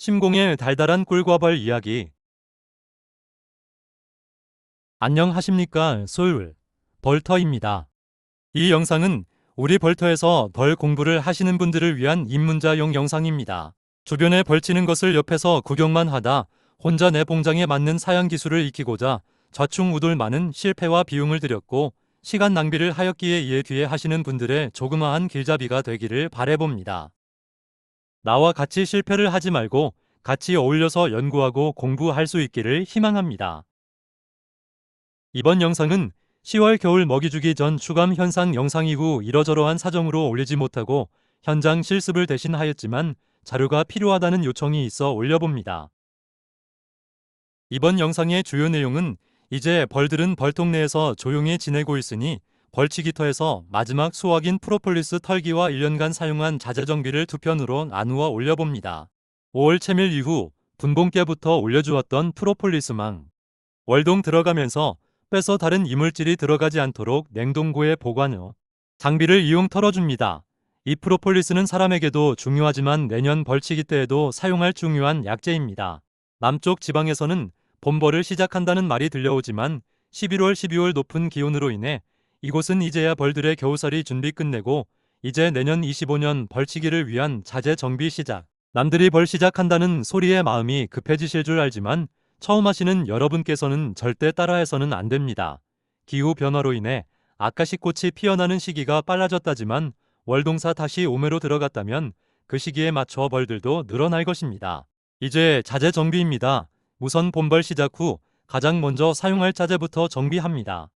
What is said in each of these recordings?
심공의 달달한 꿀과 벌 이야기. 안녕하십니까, 소율 벌터입니다. 이 영상은 우리 벌터에서 벌 공부를 하시는 분들을 위한 입문자용 영상입니다. 주변에 벌치는 것을 옆에서 구경만 하다 혼자 내 봉장에 맞는 사양 기술을 익히고자 좌충우돌 많은 실패와 비용을 들였고 시간 낭비를 하였기에 이에 뒤에 하시는 분들의 조그마한 길잡이가 되기를 바라봅니다. 나와 같이 실패를 하지 말고 같이 어울려서 연구하고 공부할 수 있기를 희망합니다. 이번 영상은 10월 겨울 먹이주기 전 추감 현상 영상 이후 이러저러한 사정으로 올리지 못하고 현장 실습을 대신하였지만 자료가 필요하다는 요청이 있어 올려봅니다. 이번 영상의 주요 내용은 이제 벌들은 벌통 내에서 조용히 지내고 있으니 벌치기터에서 마지막 수확인 프로폴리스 털기와 1년간 사용한 자재 정비를 두 편으로 나누어 올려봅니다. 5월 채밀 이후 분봉때부터 올려주었던 프로폴리스망. 월동 들어가면서 빼서 다른 이물질이 들어가지 않도록 냉동고에 보관 후 장비를 이용 털어줍니다. 이 프로폴리스는 사람에게도 중요하지만 내년 벌치기 때에도 사용할 중요한 약재입니다. 남쪽 지방에서는 봄벌을 시작한다는 말이 들려오지만 11월, 12월 높은 기온으로 인해 이곳은 이제야 벌들의 겨우살이 준비 끝내고 이제 내년 25년 벌치기를 위한 자재 정비 시작. 남들이 벌 시작한다는 소리에 마음이 급해지실 줄 알지만 처음 하시는 여러분께서는 절대 따라해서는 안 됩니다. 기후 변화로 인해 아카시꽃이 피어나는 시기가 빨라졌다지만 월동사 다시 오매로 들어갔다면 그 시기에 맞춰 벌들도 늘어날 것입니다. 이제 자재 정비입니다. 우선 봄벌 시작 후 가장 먼저 사용할 자재부터 정비합니다.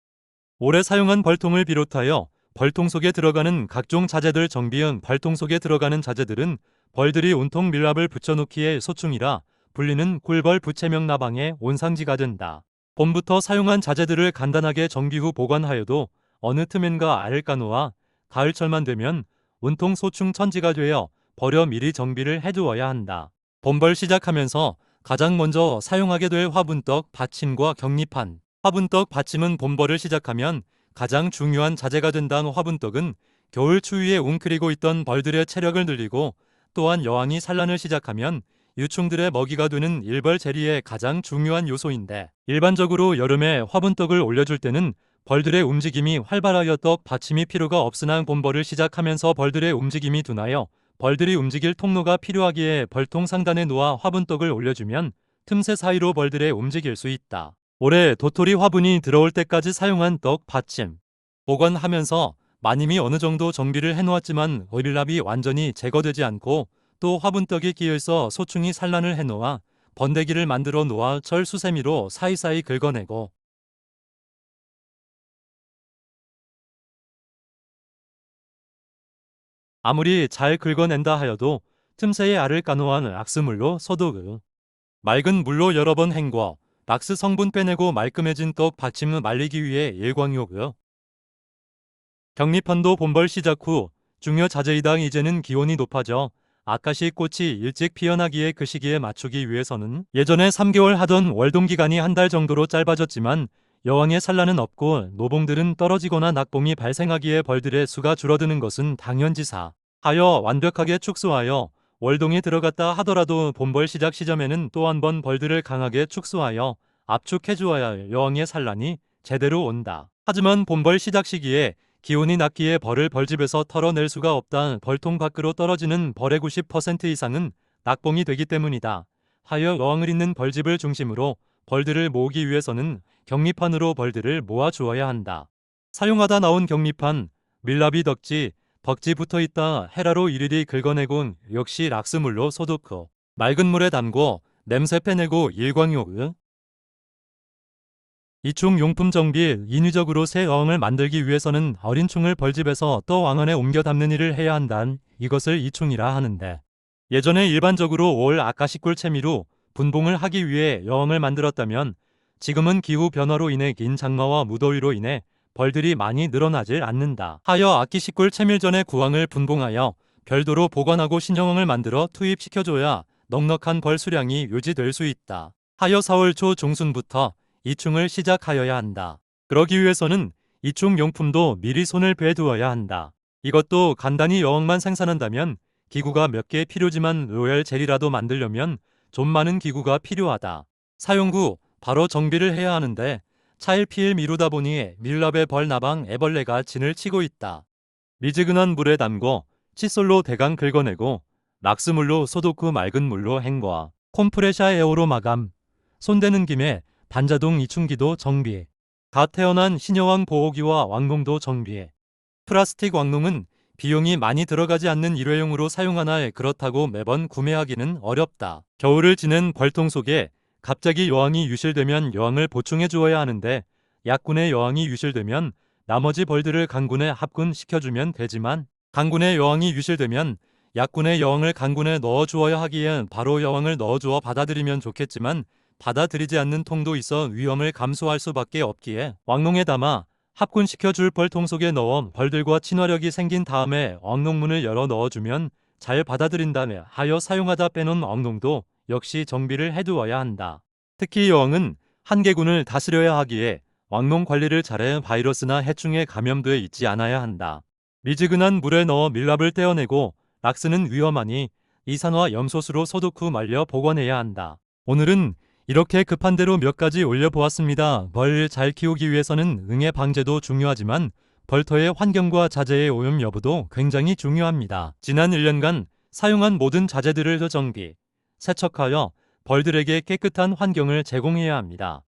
올해 사용한 벌통을 비롯하여 벌통 속에 들어가는 각종 자재들 정비한 벌통 속에 들어가는 자재들은 벌들이 온통 밀랍을 붙여놓기에 소충이라 불리는 꿀벌 부채명 나방의 온상지가 된다. 봄부터 사용한 자재들을 간단하게 정비 후 보관하여도 어느 틈엔가 알을 까놓아 가을철만 되면 온통 소충 천지가 되어 버려 미리 정비를 해두어야 한다. 봄벌 시작하면서 가장 먼저 사용하게 될 화분떡 받침과 격리판. 화분떡 받침은 봄벌을 시작하면 가장 중요한 자재가 된다는 화분떡은 겨울 추위에 웅크리고 있던 벌들의 체력을 늘리고 또한 여왕이 산란을 시작하면 유충들의 먹이가 되는 일벌 재리의 가장 중요한 요소인데 일반적으로 여름에 화분떡을 올려줄 때는 벌들의 움직임이 활발하여 떡 받침이 필요가 없으나 봄벌을 시작하면서 벌들의 움직임이 둔하여 벌들이 움직일 통로가 필요하기에 벌통 상단에 놓아 화분떡을 올려주면 틈새 사이로 벌들의 움직일 수 있다. 올해 도토리 화분이 들어올 때까지 사용한 떡 받침. 보관하면서 마님이 어느 정도 정비를 해놓았지만 오일랍이 완전히 제거되지 않고 또 화분떡이 끼어있어 소충이 산란을 해놓아 번데기를 만들어 놓아 철 수세미로 사이사이 긁어내고 아무리 잘 긁어낸다 하여도 틈새에 알을 까놓은 악스물로 소독. 맑은 물로 여러 번 헹궈 낙스 성분 빼내고 말끔해진 떡 받침을 말리기 위해 일광욕. 격리판도 봄벌 시작 후 중요 자재이다. 이제는 기온이 높아져 아카시 꽃이 일찍 피어나기에 그 시기에 맞추기 위해서는 예전에 3개월 하던 월동 기간이 한 달 정도로 짧아졌지만 여왕의 산란은 없고 노봉들은 떨어지거나 낙봉이 발생하기에 벌들의 수가 줄어드는 것은 당연지사 하여 완벽하게 축소하여 월동에 들어갔다 하더라도 봄벌 시작 시점에는 또 한 번 벌들을 강하게 축소하여 압축해 주어야 여왕의 산란이 제대로 온다. 하지만 봄벌 시작 시기에 기온이 낮기에 벌을 벌집에서 털어낼 수가 없다. 벌통 밖으로 떨어지는 벌의 90% 이상은 낙봉이 되기 때문이다. 하여 여왕을 잇는 벌집을 중심으로 벌들을 모으기 위해서는 격리판으로 벌들을 모아 주어야 한다. 사용하다 나온 격리판, 밀랍이 덕지, 벅지 붙어있다 헤라로 일일이 긁어내곤 역시 락스물로 소독 후 맑은 물에 담고 냄새 빼내고 일광욕. 이충 용품 정비. 인위적으로 새 어항을 만들기 위해서는 어린 충을 벌집에서 또 왕안에 옮겨 담는 일을 해야 한단 이것을 이충이라 하는데 예전에 일반적으로 올 아카시꿀 채미로 분봉을 하기 위해 여왕을 만들었다면 지금은 기후 변화로 인해 긴 장마와 무더위로 인해 벌들이 많이 늘어나질 않는다. 하여 아키시꿀 채밀 전에 구왕을 분봉하여 별도로 보관하고 신형왕을 만들어 투입시켜줘야 넉넉한 벌 수량이 유지될 수 있다. 하여 4월 초 중순부터 이충을 시작하여야 한다. 그러기 위해서는 이충 용품도 미리 손을 베두어야 한다. 이것도 간단히 여왕만 생산한다면 기구가 몇 개 필요지만 로얄 젤이라도 만들려면 좀 많은 기구가 필요하다. 사용 후 바로 정비를 해야 하는데 차일피일 미루다 보니 밀랍의 벌나방 애벌레가 진을 치고 있다. 미지근한 물에 담궈 칫솔로 대강 긁어내고 락스물로 소독 후 맑은 물로 헹궈 콤프레샤 에어로 마감. 손대는 김에 반자동 이충기도 정비. 갓 태어난 신여왕 보호기와 왕농도 정비. 플라스틱 왕농은 비용이 많이 들어가지 않는 일회용으로 사용하나 그렇다고 매번 구매하기는 어렵다. 겨울을 지낸 벌통 속에 갑자기 여왕이 유실되면 여왕을 보충해 주어야 하는데 약군의 여왕이 유실되면 나머지 벌들을 강군에 합군시켜주면 되지만 강군의 여왕이 유실되면 약군의 여왕을 강군에 넣어주어야 하기에 바로 여왕을 넣어주어 받아들이면 좋겠지만 받아들이지 않는 통도 있어 위험을 감수할 수밖에 없기에 왕농에 담아 합군시켜줄 벌통 속에 넣어 벌들과 친화력이 생긴 다음에 왕농문을 열어 넣어주면 잘 받아들인다며 하여 사용하다 빼놓은 왕농도 역시 정비를 해두어야 한다. 특히 여왕은 한 개군을 다스려야 하기에 왕농 관리를 잘해 바이러스나 해충에 감염돼 있지 않아야 한다. 미지근한 물에 넣어 밀랍을 떼어내고 락스는 위험하니 이산화 염소수로 소독 후 말려 보관해야 한다. 오늘은 이렇게 급한 대로 몇 가지 올려보았습니다. 벌 잘 키우기 위해서는 응애 방제도 중요하지만 벌터의 환경과 자재의 오염 여부도 굉장히 중요합니다. 지난 1년간 사용한 모든 자재들을 정비, 세척하여 벌들에게 깨끗한 환경을 제공해야 합니다.